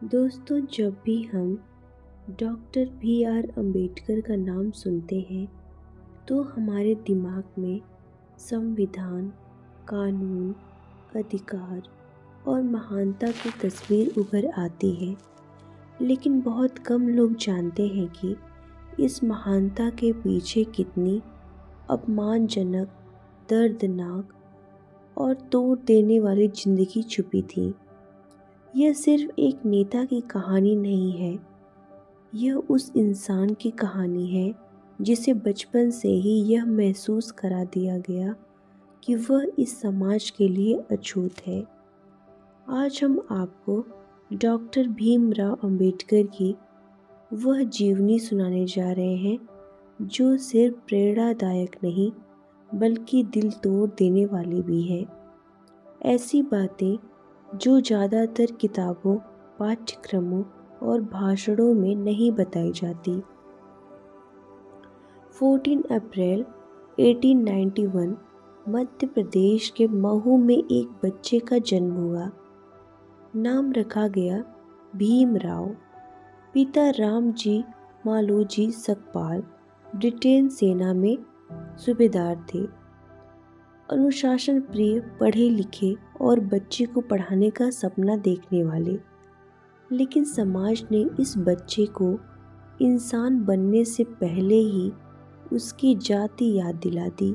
दोस्तों, जब भी हम डॉक्टर बी.आर. अम्बेडकर का नाम सुनते हैं तो हमारे दिमाग में संविधान, कानून, अधिकार और महानता की तस्वीर उभर आती है। लेकिन बहुत कम लोग जानते हैं कि इस महानता के पीछे कितनी अपमानजनक, दर्दनाक और तोड़ देने वाली जिंदगी छुपी थी। यह सिर्फ एक नेता की कहानी नहीं है, यह उस इंसान की कहानी है जिसे बचपन से ही यह महसूस करा दिया गया कि वह इस समाज के लिए अछूत है। आज हम आपको डॉक्टर भीमराव अंबेडकर की वह जीवनी सुनाने जा रहे हैं जो सिर्फ प्रेरणादायक नहीं बल्कि दिल तोड़ देने वाली भी है। ऐसी बातें जो ज़्यादातर किताबों, पाठ्यक्रमों और भाषणों में नहीं बताई जाती। 14 अप्रैल 1891 मध्य प्रदेश के महू में एक बच्चे का जन्म हुआ। नाम रखा गया भीमराव। पिता रामजी मालोजी सकपाल ब्रिटेन सेना में सूबेदार थे। अनुशासन प्रिय, पढ़े लिखे और बच्चे को पढ़ाने का सपना देखने वाले। लेकिन समाज ने इस बच्चे को इंसान बनने से पहले ही उसकी जाति याद दिला दी।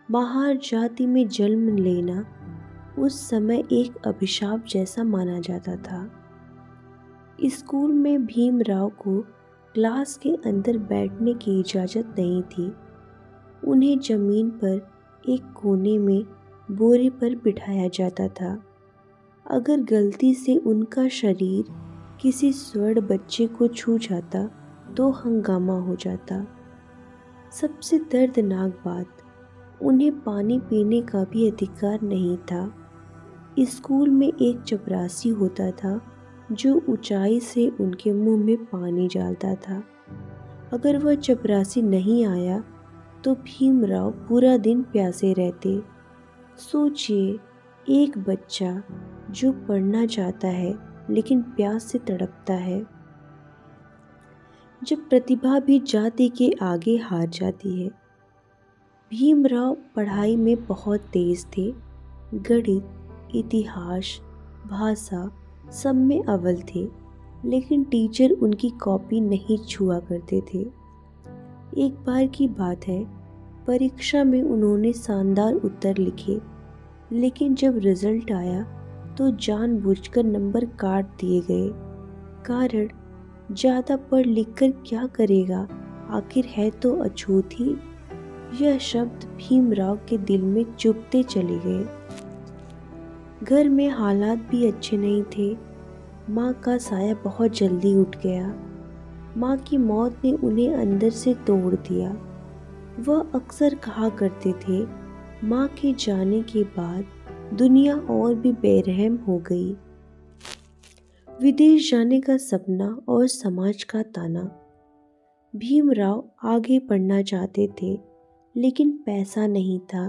महार जाति में जन्म लेना उस समय एक अभिशाप जैसा माना जाता था। स्कूल में भीमराव को क्लास के अंदर बैठने की इजाज़त नहीं थी। उन्हें जमीन पर एक कोने में बोरे पर बिठाया जाता था। अगर गलती से उनका शरीर किसी स्वर्ण बच्चे को छू जाता तो हंगामा हो जाता। सबसे दर्दनाक बात, उन्हें पानी पीने का भी अधिकार नहीं था। स्कूल में एक चपरासी होता था जो ऊंचाई से उनके मुंह में पानी डालता था। अगर वह चपरासी नहीं आया तो भीमराव पूरा दिन प्यासे रहते। सोचिए, एक बच्चा जो पढ़ना चाहता है लेकिन प्यास से तड़पता है। जब प्रतिभा भी जाति के आगे हार जाती है। भीमराव पढ़ाई में बहुत तेज थे। गणित, इतिहास, भाषा सब में अव्वल थे, लेकिन टीचर उनकी कॉपी नहीं छुआ करते थे। एक बार की बात है, परीक्षा में उन्होंने शानदार उत्तर लिखे, लेकिन जब रिजल्ट आया तो जानबूझकर नंबर काट दिए गए। कारण, ज़्यादा पढ़ लिख कर क्या करेगा, आखिर है तो अछूत ही। यह शब्द भीमराव के दिल में चुभते चले गए। घर में हालात भी अच्छे नहीं थे। माँ का साया बहुत जल्दी उठ गया। माँ की मौत ने उन्हें अंदर से तोड़ दिया। वह अक्सर कहा करते थे, माँ के जाने के बाद दुनिया और भी बेरहम हो गई। विदेश जाने का सपना और समाज का ताना। भीमराव आगे पढ़ना चाहते थे, लेकिन पैसा नहीं था।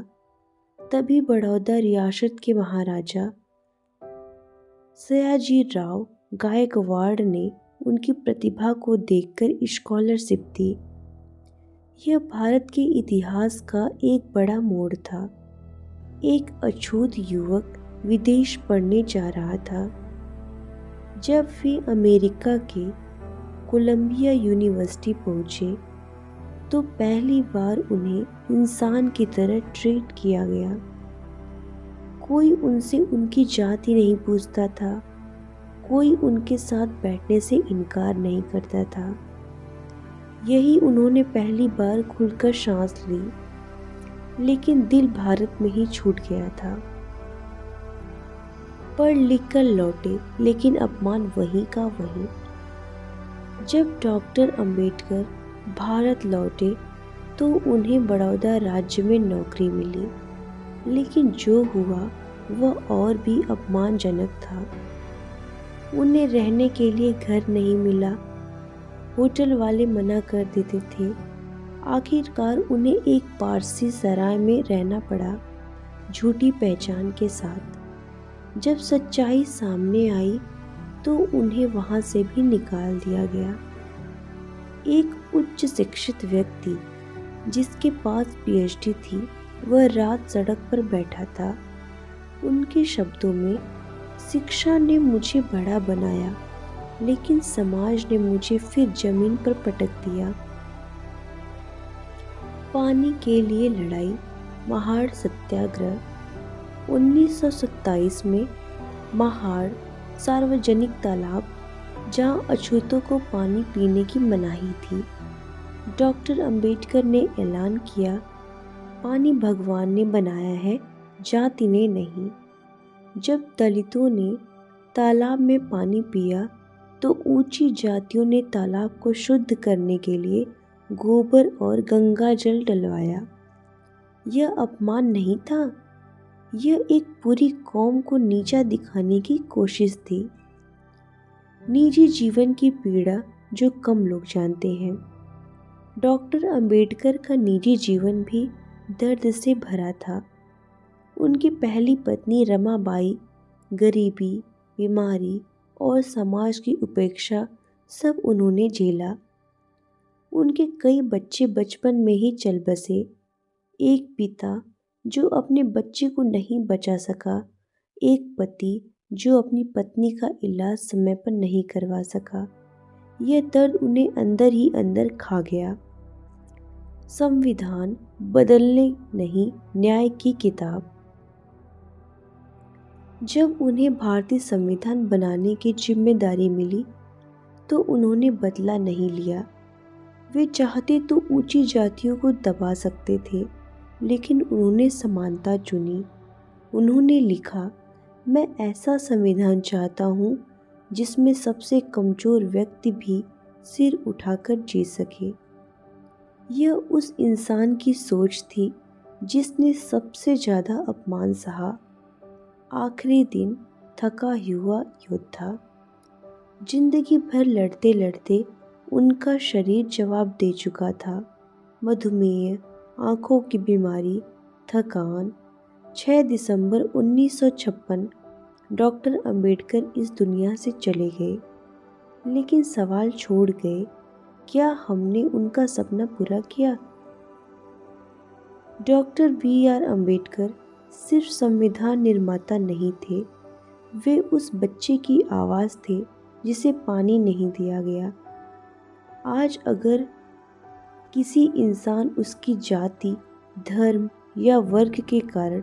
तभी बड़ौदा रियासत के महाराजा सयाजीराव गायकवाड़ ने उनकी प्रतिभा को देखकर स्कॉलरशिप दी। यह भारत के इतिहास का एक बड़ा मोड़ था। एक अछूत युवक विदेश पढ़ने जा रहा था। जब वे अमेरिका के कोलंबिया यूनिवर्सिटी पहुंचे तो पहली बार उन्हें इंसान की तरह ट्रीट किया गया। कोई उनसे उनकी जाति नहीं पूछता था। कोई उनके साथ बैठने से इनकार नहीं करता था। यही उन्होंने पहली बार खुलकर सांस ली। लेकिन दिल भारत में ही छूट गया था। पढ़ लिख कर लौटे, लेकिन अपमान वहीं का वहीं। जब डॉक्टर अंबेडकर भारत लौटे तो उन्हें बड़ौदा राज्य में नौकरी मिली, लेकिन जो हुआ वह और भी अपमानजनक था। उन्हें रहने के लिए घर नहीं मिला। होटल वाले मना कर देते थे। आखिरकार उन्हें एक पारसी सराय में रहना पड़ा, झूठी पहचान के साथ। जब सच्चाई सामने आई तो उन्हें वहां से भी निकाल दिया गया। एक उच्च शिक्षित व्यक्ति जिसके पास पीएचडी थी, वह रात सड़क पर बैठा था। उनके शब्दों में, शिक्षा ने मुझे बड़ा बनाया, लेकिन समाज ने मुझे फिर जमीन पर पटक दिया। पानी के लिए लड़ाई, महाड़ सत्याग्रह। 1927 में महाड़ सार्वजनिक तालाब जहां अछूतों को पानी पीने की मनाही थी। डॉक्टर अंबेडकर ने ऐलान किया, पानी भगवान ने बनाया है, जाति ने नहीं। जब दलितों ने तालाब में पानी पिया तो ऊंची जातियों ने तालाब को शुद्ध करने के लिए गोबर और गंगा जल डलवाया। यह अपमान नहीं था, यह एक पूरी कौम को नीचा दिखाने की कोशिश थी। निजी जीवन की पीड़ा जो कम लोग जानते हैं। डॉक्टर अंबेडकर का निजी जीवन भी दर्द से भरा था। उनकी पहली पत्नी रमाबाई गरीबी, बीमारी और समाज की उपेक्षा सब उन्होंने झेला। उनके कई बच्चे बचपन में ही चल बसे। एक पिता जो अपने बच्चे को नहीं बचा सका, एक पति जो अपनी पत्नी का इलाज समय पर नहीं करवा सका। यह दर्द उन्हें अंदर ही अंदर खा गया। संविधान बदलने नहीं, न्याय की किताब। जब उन्हें भारतीय संविधान बनाने की जिम्मेदारी मिली तो उन्होंने बदला नहीं लिया। वे चाहते तो ऊंची जातियों को दबा सकते थे, लेकिन उन्होंने समानता चुनी। उन्होंने लिखा, मैं ऐसा संविधान चाहता हूँ जिसमें सबसे कमजोर व्यक्ति भी सिर उठाकर जी सके। यह उस इंसान की सोच थी जिसने सबसे ज़्यादा अपमान सहा। आखिरी दिन थका हुआ योद्धा। जिंदगी भर लड़ते लड़ते उनका शरीर जवाब दे चुका था। मधुमेह, आँखों की बीमारी, थकान। 6 दिसंबर 1956 डॉक्टर अंबेडकर इस दुनिया से चले गए, लेकिन सवाल छोड़ गए, क्या हमने उनका सपना पूरा किया? Doctor B R. अंबेडकर सिर्फ संविधान निर्माता नहीं थे, वे उस बच्चे की आवाज़ थे जिसे पानी नहीं दिया गया। आज अगर किसी इंसान उसकी जाति, धर्म या वर्ग के कारण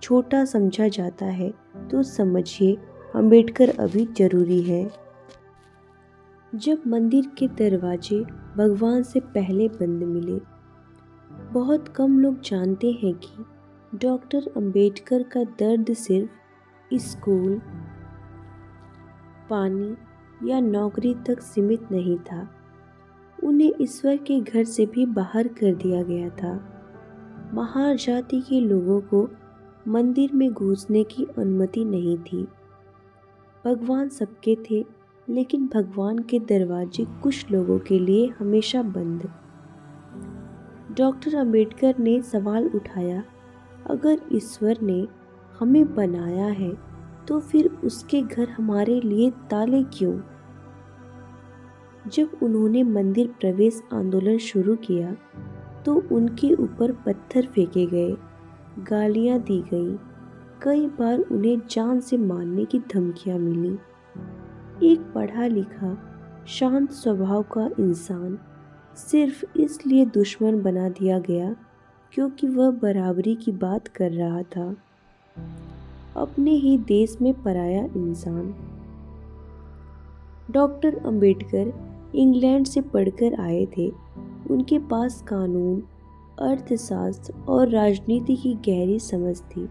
छोटा समझा जाता है तो समझिए अंबेडकर अभी जरूरी है। जब मंदिर के दरवाजे भगवान से पहले बंद मिले। बहुत कम लोग जानते हैं कि डॉक्टर अंबेडकर का दर्द सिर्फ स्कूल, पानी या नौकरी तक सीमित नहीं था। उन्हें ईश्वर के घर से भी बाहर कर दिया गया था। महार जाति के लोगों को मंदिर में घुसने की अनुमति नहीं थी। भगवान सबके थे, लेकिन भगवान के दरवाजे कुछ लोगों के लिए हमेशा बंद। डॉक्टर अंबेडकर ने सवाल उठाया, अगर ईश्वर ने हमें बनाया है तो फिर उसके घर हमारे लिए ताले क्यों? जब उन्होंने मंदिर प्रवेश आंदोलन शुरू किया तो उनके ऊपर पत्थर फेंके गए, गालियां दी गईं, कई बार उन्हें जान से मारने की धमकियां मिली। एक पढ़ा लिखा, शांत स्वभाव का इंसान सिर्फ इसलिए दुश्मन बना दिया गया क्योंकि वह बराबरी की बात कर रहा था। अपने ही देश में पराया इंसान। डॉक्टर अंबेडकर इंग्लैंड से पढ़कर आए थे। उनके पास कानून, अर्थशास्त्र और राजनीति की गहरी समझ थी,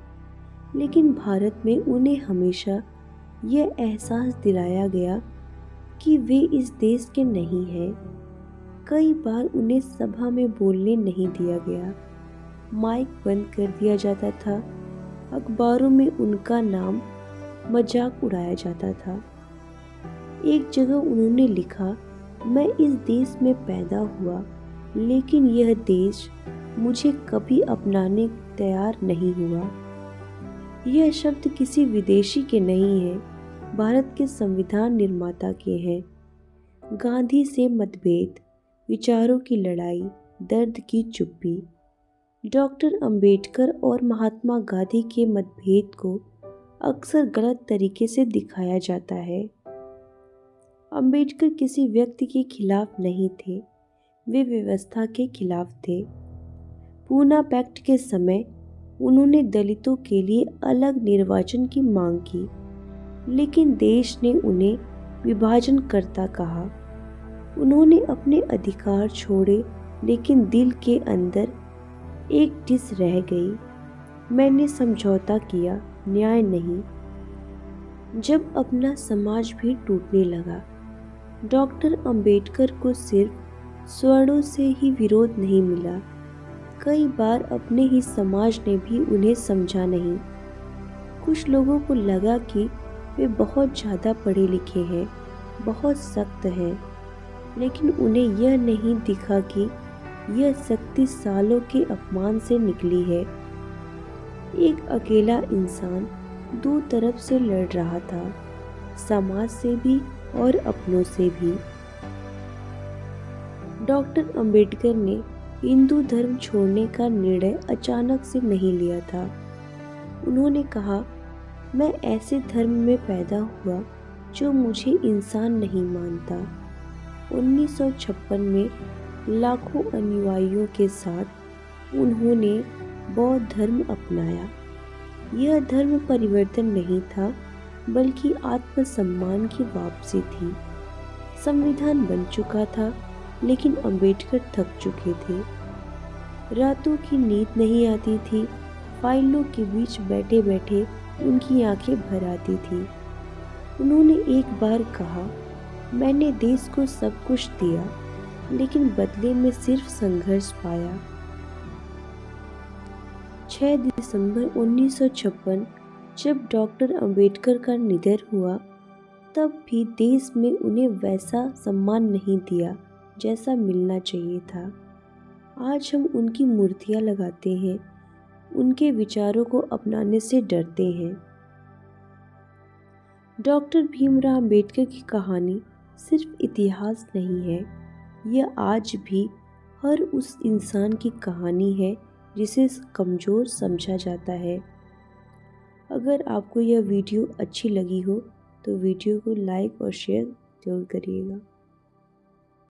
लेकिन भारत में उन्हें हमेशा यह एहसास दिलाया गया कि वे इस देश के नहीं हैं। कई बार उन्हें सभा में बोलने नहीं दिया गया, माइक बंद कर दिया जाता था, अखबारों में उनका नाम मजाक उड़ाया जाता था। एक जगह उन्होंने लिखा, मैं इस देश में पैदा हुआ, लेकिन यह देश मुझे कभी अपनाने तैयार नहीं हुआ। यह शब्द किसी विदेशी के नहीं है, भारत के संविधान निर्माता के हैं। गांधी से मतभेद, विचारों की लड़ाई, दर्द की चुप्पी। डॉक्टर अंबेडकर और महात्मा गांधी के मतभेद को अक्सर गलत तरीके से दिखाया जाता है। अंबेडकर किसी व्यक्ति के खिलाफ नहीं थे, वे व्यवस्था के खिलाफ थे। पूना पैक्ट के समय उन्होंने दलितों के लिए अलग निर्वाचन की मांग की, लेकिन देश ने उन्हें विभाजनकर्ता कहा। उन्होंने अपने अधिकार छोड़े, लेकिन दिल के अंदर एक टिस रह गई, मैंने समझौता किया, न्याय नहीं। जब अपना समाज भी टूटने लगा, डॉक्टर अंबेडकर को सिर्फ सवर्णों से ही विरोध नहीं मिला, कई बार अपने ही समाज ने भी उन्हें समझा नहीं। कुछ लोगों को लगा कि वे बहुत ज़्यादा पढ़े लिखे हैं, बहुत सख्त हैं, लेकिन उन्हें यह नहीं दिखा कि यह सख्ती सालों के अपमान से निकली है। एक अकेला इंसान दो तरफ से लड़ रहा था, समाज से भी और अपनों से भी। डॉक्टर अंबेडकर ने हिंदू धर्म छोड़ने का निर्णय अचानक से नहीं लिया था। उन्होंने कहा, मैं ऐसे धर्म में पैदा हुआ जो मुझे इंसान नहीं मानता। 1956 में लाखों अनुयायियों के साथ उन्होंने बौद्ध धर्म अपनाया। यह धर्म परिवर्तन नहीं था, बल्कि आत्मसम्मान की वापसी थी। संविधान बन चुका था, लेकिन अंबेडकर थक चुके थे। रातों की नींद नहीं आती थी, फाइलों के बीच बैठे बैठे उनकी आंखें भर आती थी। उन्होंने एक बार कहा, मैंने देश को सब कुछ दिया, लेकिन बदले में सिर्फ संघर्ष पाया। 6 दिसंबर 1956 जब डॉक्टर अंबेडकर का निधन हुआ, तब भी देश में उन्हें वैसा सम्मान नहीं दिया जैसा मिलना चाहिए था। आज हम उनकी मूर्तियां लगाते हैं, उनके विचारों को अपनाने से डरते हैं। डॉक्टर भीमराव अंबेडकर की कहानी सिर्फ इतिहास नहीं है, यह आज भी हर उस इंसान की कहानी है जिसे कमज़ोर समझा जाता है। अगर आपको यह वीडियो अच्छी लगी हो तो वीडियो को लाइक और शेयर जरूर करिएगा।